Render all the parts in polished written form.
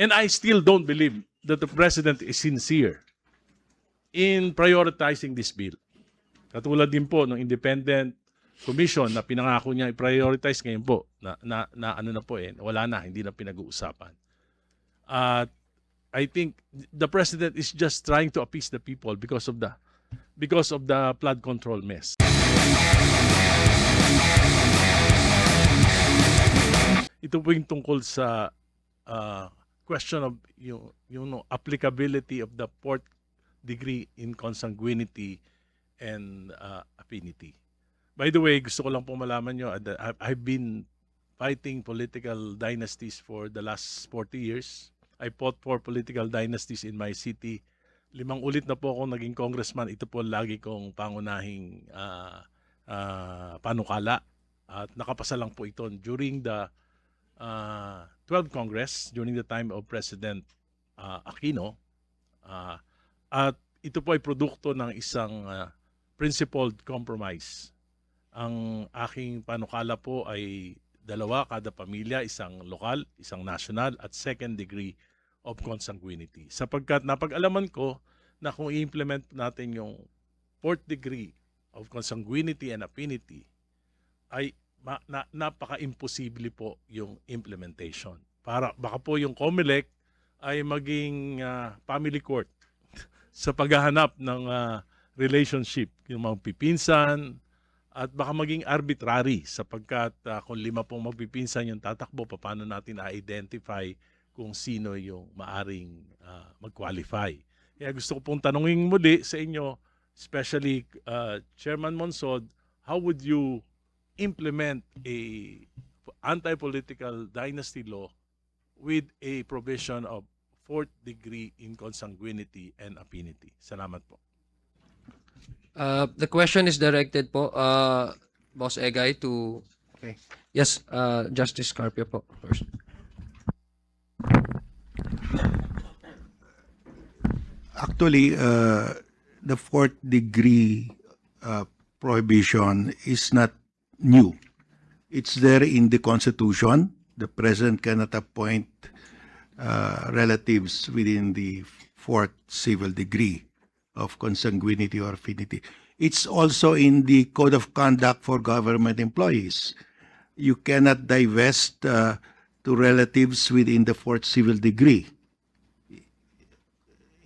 And I still don't believe that the President is sincere in prioritizing this bill. Katulad din po ng independent commission na pinangako niya i-prioritize ngayon po na ano na po wala na, hindi na pinag-uusapan. At I think the President is just trying to appease the people because of the flood control mess. Ito po yung tungkol sa question of yung applicability of the fourth degree in consanguinity and affinity. By the way, gusto ko lang pong malaman nyo, I've been fighting political dynasties for the last 40 years. I fought for political dynasties in my city. 5 ulit na po ako naging congressman. Ito po lagi kong pangunahing panukala. At nakapasa lang po ito during the 12th Congress, during the time of President Aquino. At ito po ay produkto ng isang principled compromise. Ang aking panukala po ay 2 kada pamilya, isang lokal, isang national, at second degree of consanguinity. Sapagkat napag-alaman ko na kung i-implement natin yung fourth degree of consanguinity and affinity, ay napaka-imposible po yung implementation. Baka po yung COMELEC ay maging family court sa paghahanap ng relationship, yung mga pipinsan, at baka maging arbitrary sapagkat kung 5 pong magpipinsan yung tatakbo, paano natin i-identify kung sino yung maaring mag-qualify. Kaya gusto ko pong tanungin muli sa inyo, especially Chairman Monsod, how would you implement a anti-political dynasty law with a provision of fourth degree in consanguinity and affinity? Salamat po. The question is directed po, Boss Egay, to... Okay. Yes, Justice Carpio po first. Actually, the fourth degree prohibition is not new. It's there in the Constitution. The President cannot appoint relatives within the fourth civil degree of consanguinity or affinity. It's also in the Code of Conduct for Government Employees. You cannot divest to relatives within the fourth civil degree.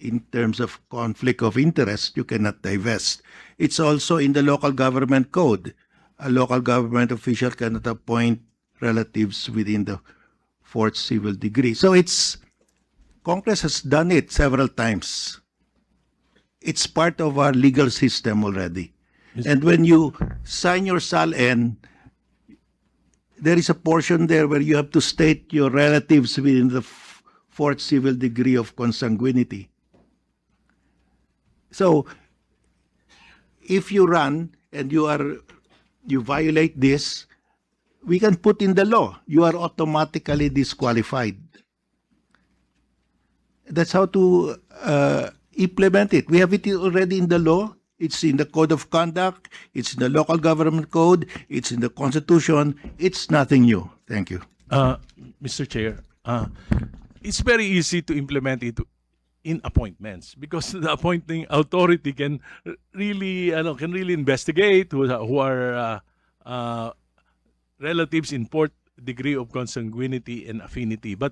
In terms of conflict of interest, you cannot divest. It's also in the Local Government Code. A local government official cannot appoint relatives within the fourth civil degree. So Congress has done it several times. It's part of our legal system already. And when you sign your SALN, there is a portion there where you have to state your relatives within the fourth civil degree of consanguinity. So, if you run and you violate this, we can put in the law, you are automatically disqualified. That's how to implement it. We have it already in the law. It's in the Code of Conduct. It's in the Local Government Code. It's in the Constitution. It's nothing new. Thank you. Mr. Chair, it's very easy to implement it in appointments because the appointing authority can really investigate who are relatives in fourth degree of consanguinity and affinity. But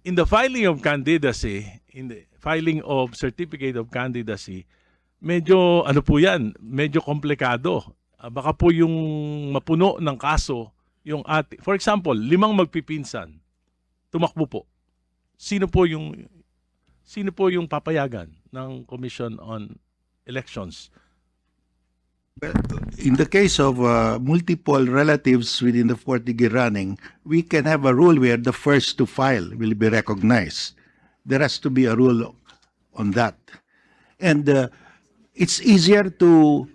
in the filing of candidacy, in the filing of certificate of candidacy, medyo medyo komplikado. Baka po yung mapuno ng kaso yung for example, 5 magpipinsan, tumakbo po. Sino po yung papayagan ng Commission on Elections? Well, in the case of multiple relatives within the fourth degree running, we can have a rule where the first to file will be recognized. There has to be a rule on that. And it's easier to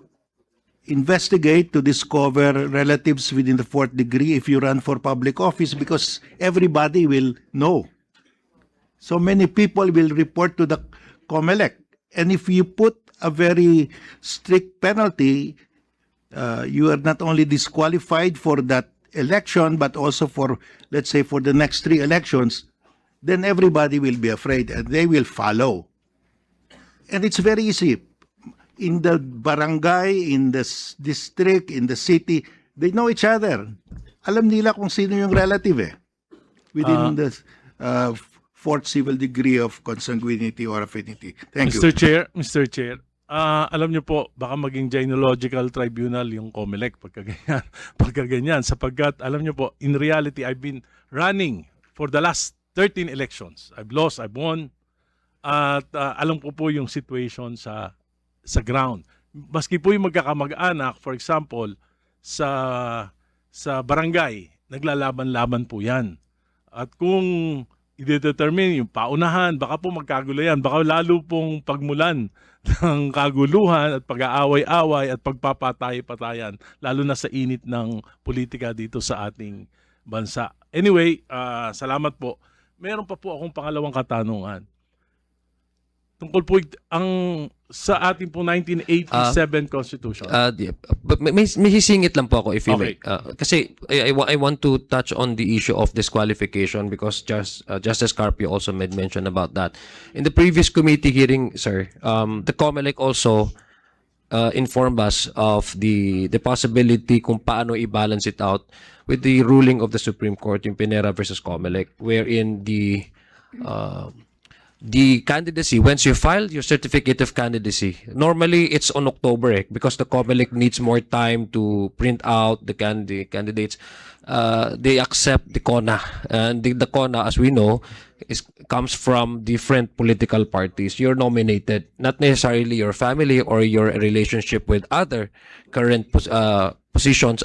investigate, to discover relatives within the fourth degree if you run for public office because everybody will know. So many people will report to the COMELEC. And if you put a very strict penalty, you are not only disqualified for that election, but also for, let's say, for the next 3 elections, then everybody will be afraid and they will follow. And it's very easy. In the barangay, in the district, in the city, they know each other. Alam nila kung sino yung relative eh. Within the fourth civil degree of consanguinity or affinity. Thank you. Mr. Chair, alam niyo po, baka maging gyneological tribunal yung COMELEC pagka ganyan, sapagkat alam niyo po, in reality, I've been running for the last 13 elections. I've lost, I've won, at alam ko po yung situation sa ground. Maski po yung magkakamag-anak, for example, sa barangay, naglalaban-laban po yan. At kung i-determine yung paunahan, baka po magkagulo yan, baka lalo pong pagmulan ng kaguluhan at pag-aaway-away at pagpapatay-patayan, lalo na sa init ng politika dito sa ating bansa. Anyway, salamat po. Meron pa po akong pangalawang katanungan. Tungkol po sa ating po 1987 Constitution. But may sisingit lang po ako if you Okay. may. Kasi I want to touch on the issue of disqualification because Justice Carpio also made mention about that. In the previous committee hearing, sir, the COMELEC also informed us of the possibility kung paano i-balance it out with the ruling of the Supreme Court, yung Pinera versus COMELEC, wherein the candidacy, once you file your certificate of candidacy, normally it's on October because the COMELEC needs more time to print out the candidates. They accept the CONA. And the CONA, as we know, comes from different political parties. You're nominated, not necessarily your family or your relationship with other current positions,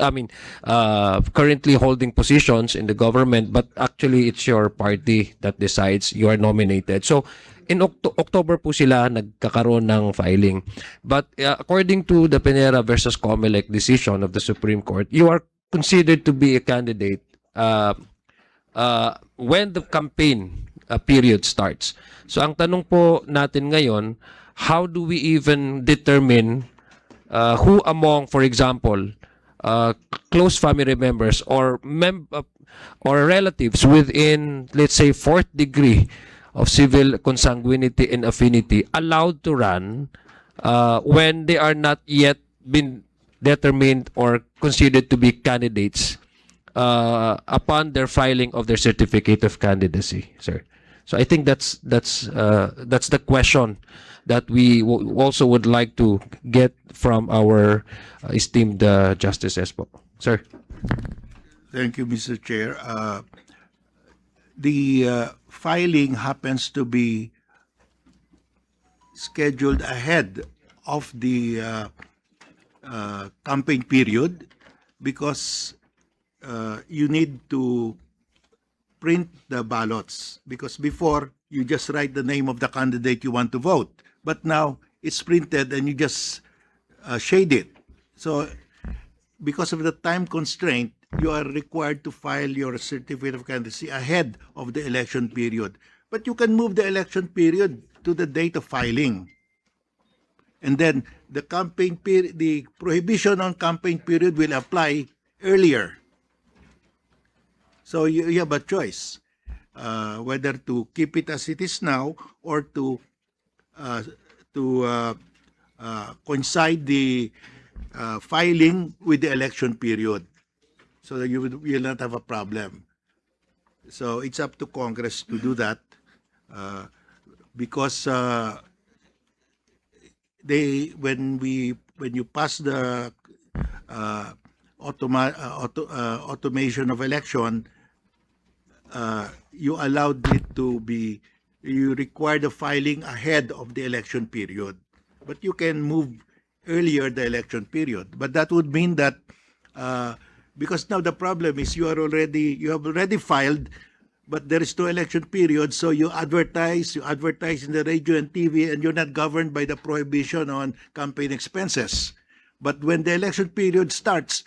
currently holding positions in the government, but actually it's your party that decides you are nominated. So, in October po sila nagkakaroon ng filing. But according to the Pinera versus COMELEC decision of the Supreme Court, you are considered to be a candidate when the campaign period starts. So, ang tanong po natin ngayon, how do we even determine who among, for example, close family members or relatives within, let's say, fourth degree of civil consanguinity and affinity allowed to run when they are not yet been determined or considered to be candidates upon their filing of their certificate of candidacy, sir. So I think that's the question that we also would like to get from our esteemed justices po. Sir. Thank you, Mr. Chair. The filing happens to be scheduled ahead of the campaign period because you need to print the ballots, because before you just write the name of the candidate you want to vote, but now it's printed and you just shade it. So because of the time constraint, you are required to file your certificate of candidacy ahead of the election period. But you can move the election period to the date of filing. And then the campaign period, the prohibition on campaign period will apply earlier. So you have a choice whether to keep it as it is now or to coincide the filing with the election period, so that you will not have a problem. So it's up to Congress to do that because when you pass the automation of election, you allowed it to be, you require the filing ahead of the election period, but you can move earlier the election period. But that would mean that because now the problem is you have already filed, but there is no election period, so you advertise in the radio and TV, and you're not governed by the prohibition on campaign expenses. But when the election period starts,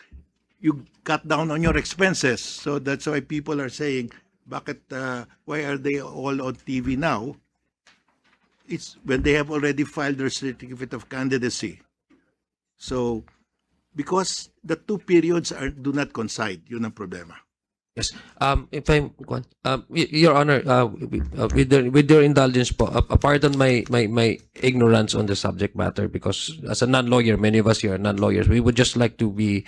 you cut down on your expenses. So that's why people are saying, why are they all on TV now? It's when they have already filed their certificate of candidacy. So, because the two periods do not coincide, yun ang problema. Yes. If I'm, Your Honor, with your indulgence po, pardon my ignorance on the subject matter, because as a non-lawyer, many of us here are non-lawyers. We would just like to be,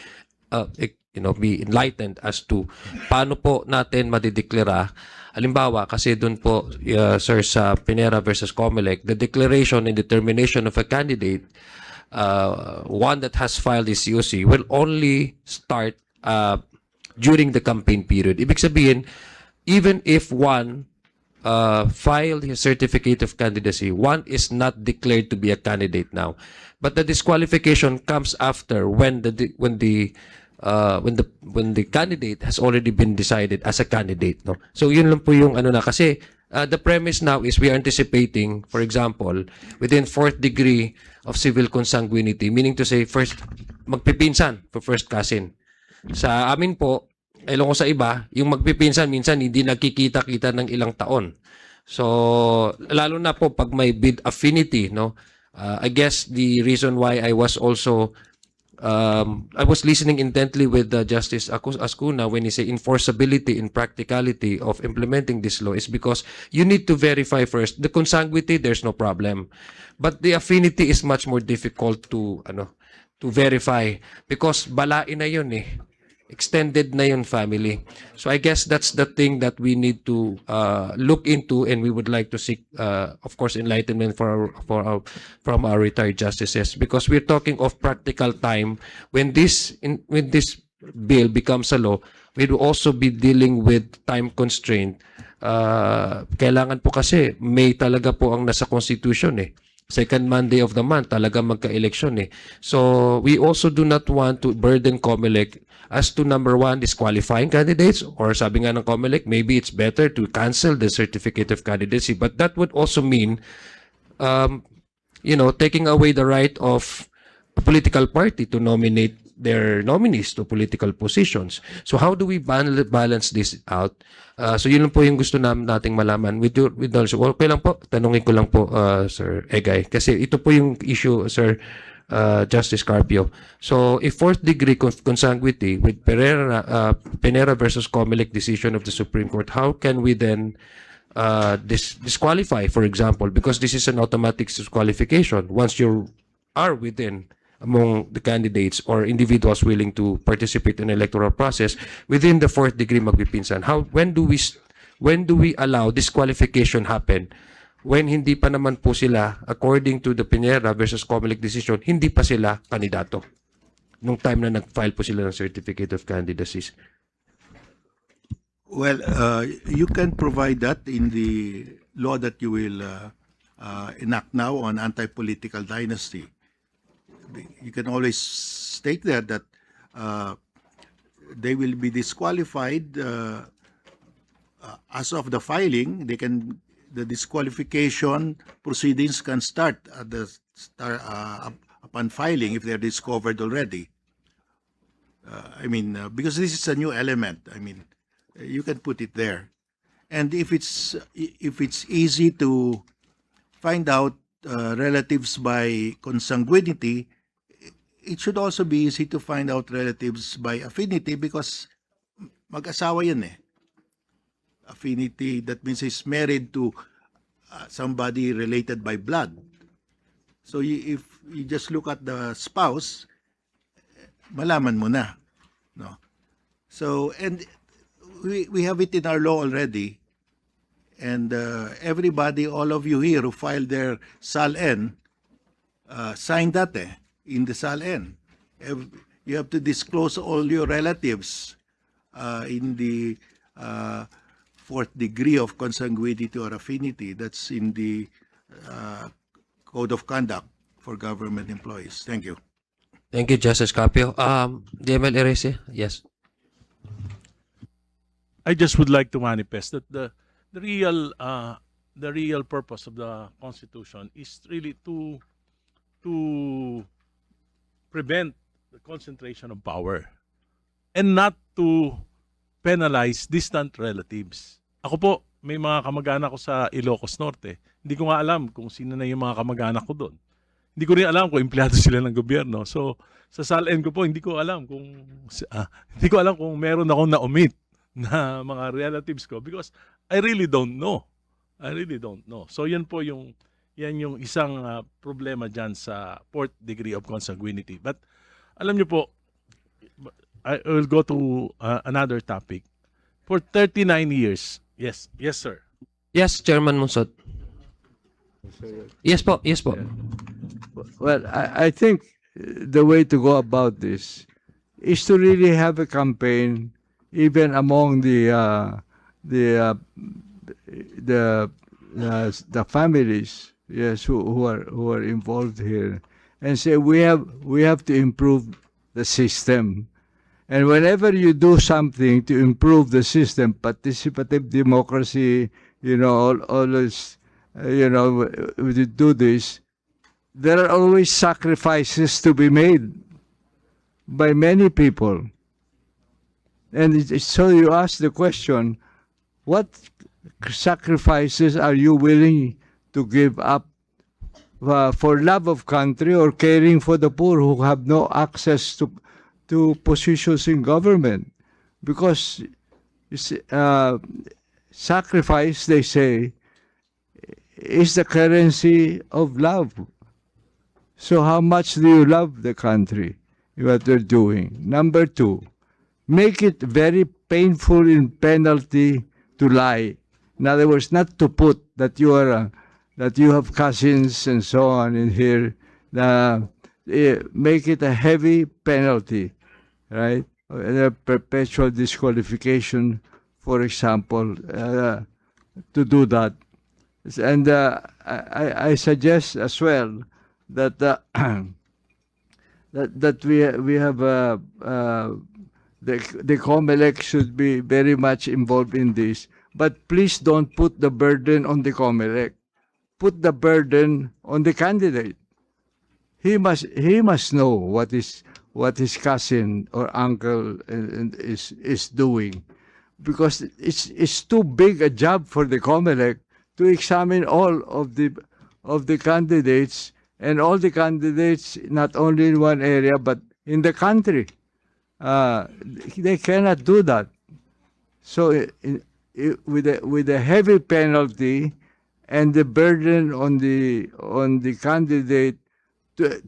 be enlightened as to paano po natin madideklara. Halimbawa, kasi doon po, sir, sa Pinera versus Comelec, the declaration and determination of a candidate, one that has filed his COC, will only start during the campaign period. Ibig sabihin, even if one filed his certificate of candidacy, one is not declared to be a candidate now. But the disqualification comes after when the candidate has already been decided as a candidate. No? So yun lang po yung ano na. Kasi the premise now is we are anticipating, for example, within 4th degree of civil consanguinity, meaning to say, first, magpipinsan for first cousin. Sa amin po, ewan ko sa iba, yung magpipinsan minsan hindi nagkikita-kita ng ilang taon. So, lalo na po pag may bid affinity, no? I guess the reason why I was also I was listening intently with Justice Ascuna when he say enforceability and practicality of implementing this law is because you need to verify first the consanguinity. There's no problem, but the affinity is much more difficult to verify because balain na yun eh. Extended na yun family. So I guess that's the thing that we need to look into, and we would like to seek, of course, enlightenment from our retired justices, because we're talking of practical time. When this bill becomes a law, we'll also be dealing with time constraint. Kailangan po kasi may talaga po ang nasa constitution eh. Second Monday of the month, talaga magka-election eh. So, we also do not want to burden COMELEC as to number one, disqualifying candidates, or sabi nga ng COMELEC, maybe it's better to cancel the certificate of candidacy. But that would also mean, taking away the right of a political party to nominate their nominees to political positions. So how do we balance this out? So yun lang po yung gusto nating malaman. Okay lang po, tanungin ko lang po, Sir Egay. Kasi ito po yung issue, Sir Justice Carpio. So if 4th degree consanguinity with Pinera versus Comelec decision of the Supreme Court, how can we then disqualify, for example, because this is an automatic disqualification once you are within among the candidates or individuals willing to participate in the electoral process within the 4th degree magpipinsan. When do we allow disqualification happen when hindi pa naman po sila, according to the Pinera versus Comelec decision, hindi pa sila kandidato nung time na nag-file po sila ng certificate of candidacies? Well, you can provide that in the law that you will enact now on anti-political dynasty. You can always state there that they will be disqualified as of the filing. The disqualification proceedings can start at upon filing if they're discovered already. Because this is a new element. You can put it there, and if it's easy to find out relatives by consanguinity, it should also be easy to find out relatives by affinity because mag-asawa yan eh. Affinity, that means he's married to somebody related by blood. So if you just look at the spouse, malaman mo na. No? So, and we have it in our law already. And everybody, all of you here who filed their SAL-N, signed that in the SAL-N. You have to disclose all your relatives in the 4th degree of consanguinity or affinity. That's in the Code of Conduct for Government Employees. Thank you. Thank you, Justice Carpio. DML Erese? Yes. I just would like to manifest that the real purpose of the Constitution is really to prevent the concentration of power and not to penalize distant relatives. Ako po, may mga kamag-anak ko sa Ilocos Norte. Hindi ko nga alam kung sino na yung mga kamag-anak ko doon. Hindi ko rin alam kung empleyado sila ng gobyerno. So, sa SAL-N ko po, hindi ko alam kung meron akong na-omit na mga relatives ko because I really don't know. I really don't know. So yan yung isang problema dyan sa fourth degree of consanguinity. But alam niyo po, I will go to another topic. For 39 years, yes, sir. Yes, Chairman Munsot. Yes po, yes po. Well, I think the way to go about this is to really have a campaign, even among the families, yes, who are involved here, and say we have to improve the system. And whenever you do something to improve the system, participative democracy, all this, we do this, there are always sacrifices to be made by many people. And so you ask the question, what sacrifices are you willing to give up for love of country or caring for the poor who have no access to positions in government? Because sacrifice, they say, is the currency of love. So how much do you love the country, what they're doing? Number two, make it very painful in penalty to lie. In other words, not to put that you have cousins and so on in here. Make it a heavy penalty, right? A perpetual disqualification, for example, to do that. And I suggest as well that that we have the COMELEC should be very much involved in this. But please don't put the burden on the COMELEC. Put the burden on the candidate. He must know what his cousin or uncle is doing, because it's too big a job for the COMELEC to examine all of the candidates, and all the candidates not only in one area but in the country. They cannot do that. So with a heavy penalty and the burden on the candidate to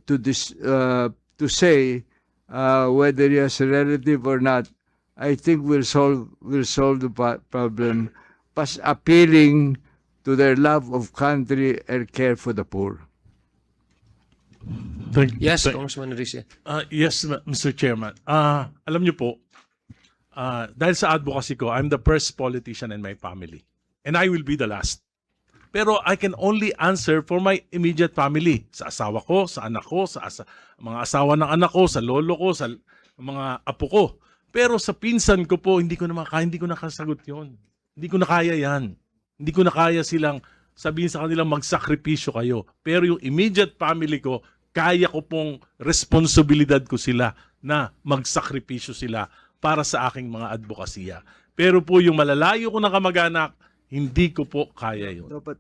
say whether he has a relative or not, I think we'll solve the problem by appealing to their love of country and care for the poor. Yes, Congressman Risa. Yes, Mr. Chairman. Alam niyo po, dahil sa advocacy ko, I'm the first politician in my family. And I will be the last. Pero I can only answer for my immediate family. Sa asawa ko, sa anak ko, sa mga asawa ng anak ko, sa lolo ko, sa mga apo ko. Pero sa pinsan ko po, hindi ko nakasagot yon. Hindi ko na kaya yan. Hindi ko na kaya silang sabihin sa kanilang magsakripisyo kayo. Pero yung immediate family ko, kaya ko pong responsibilidad ko sila na magsakripisyo sila para sa aking mga advokasya. Pero po yung malalayo ko na kamag-anak, hindi ko po kaya yun. No, but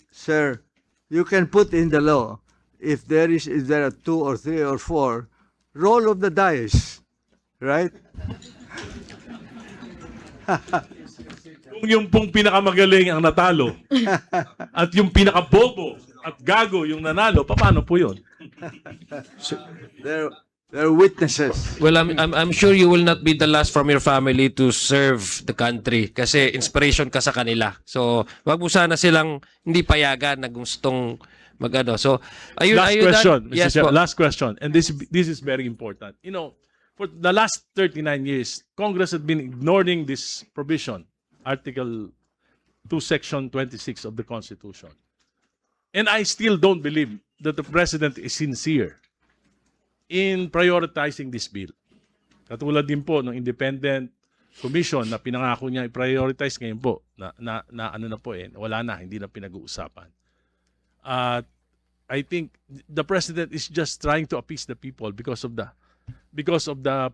sir, you can put in the law if there are 2 or 3 or 4, roll of the dice, right? Kung yung pong pinakamagaling ang natalo at yung pinakabobo at gago yung nanalo, paano po yun? There are witnesses. Well, I'm sure you will not be the last from your family to serve the country kasi inspiration ka sa kanila. So, wag mo sana silang hindi payagan na gustong magano. So, Last question, done? Mr. Yes, Chair, po. last question. And this is very important. You know, for the last 39 years, Congress had been ignoring this provision, Article 2, Section 26 of the Constitution. And I still don't believe that the President is sincere in prioritizing this bill. Katulad din po ng independent commission na pinangako niya i-prioritize ngayon po na ano na po wala na, hindi na pinag-uusapan. I think the President is just trying to appease the people because of the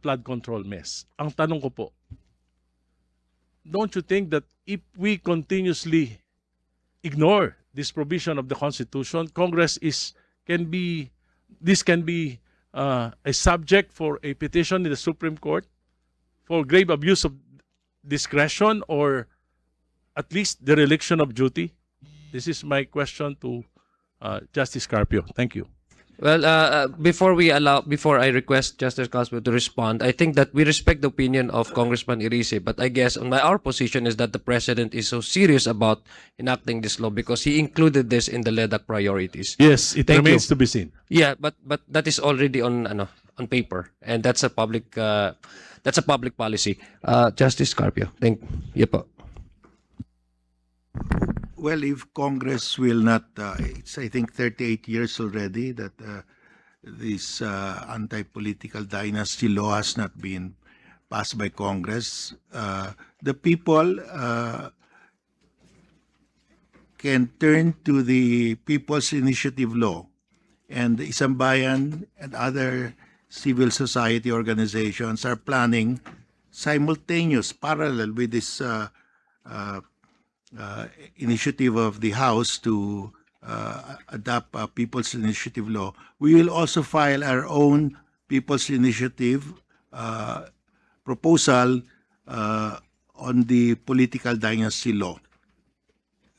flood control mess. Ang tanong ko po, don't you think that if we continuously ignore this provision of the Constitution, Congress can be a subject for a petition in the Supreme Court for grave abuse of discretion or at least dereliction of duty? This is my question to Justice Carpio. Thank you. Well, before I request Justice Carpio to respond, I think that we respect the opinion of Congressman Irice, but I guess our position is that the President is so serious about enacting this law because he included this in the LEDAC priorities. Yes, it Thank remains you. to be seen. Yeah, but that is already on paper, and that's a public policy. Justice Carpio, thank you po. Well, if Congress will not, it's I think 38 years already that this anti-political dynasty law has not been passed by Congress. The people can turn to the People's Initiative Law, and the Isang Bayan and other civil society organizations are planning parallel with this initiative of the House to adopt a People's Initiative Law. We will also file our own People's Initiative proposal on the political dynasty law.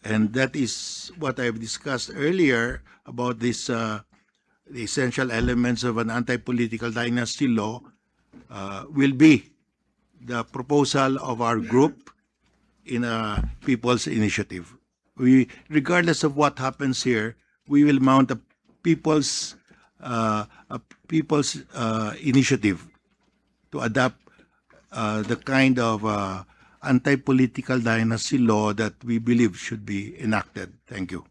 And that is what I've discussed earlier about this, the essential elements of an anti-political dynasty law will be the proposal of our group in a People's Initiative. We, regardless of what happens here, we will mount a people's initiative to adopt the kind of anti-political dynasty law that we believe should be enacted. Thank you.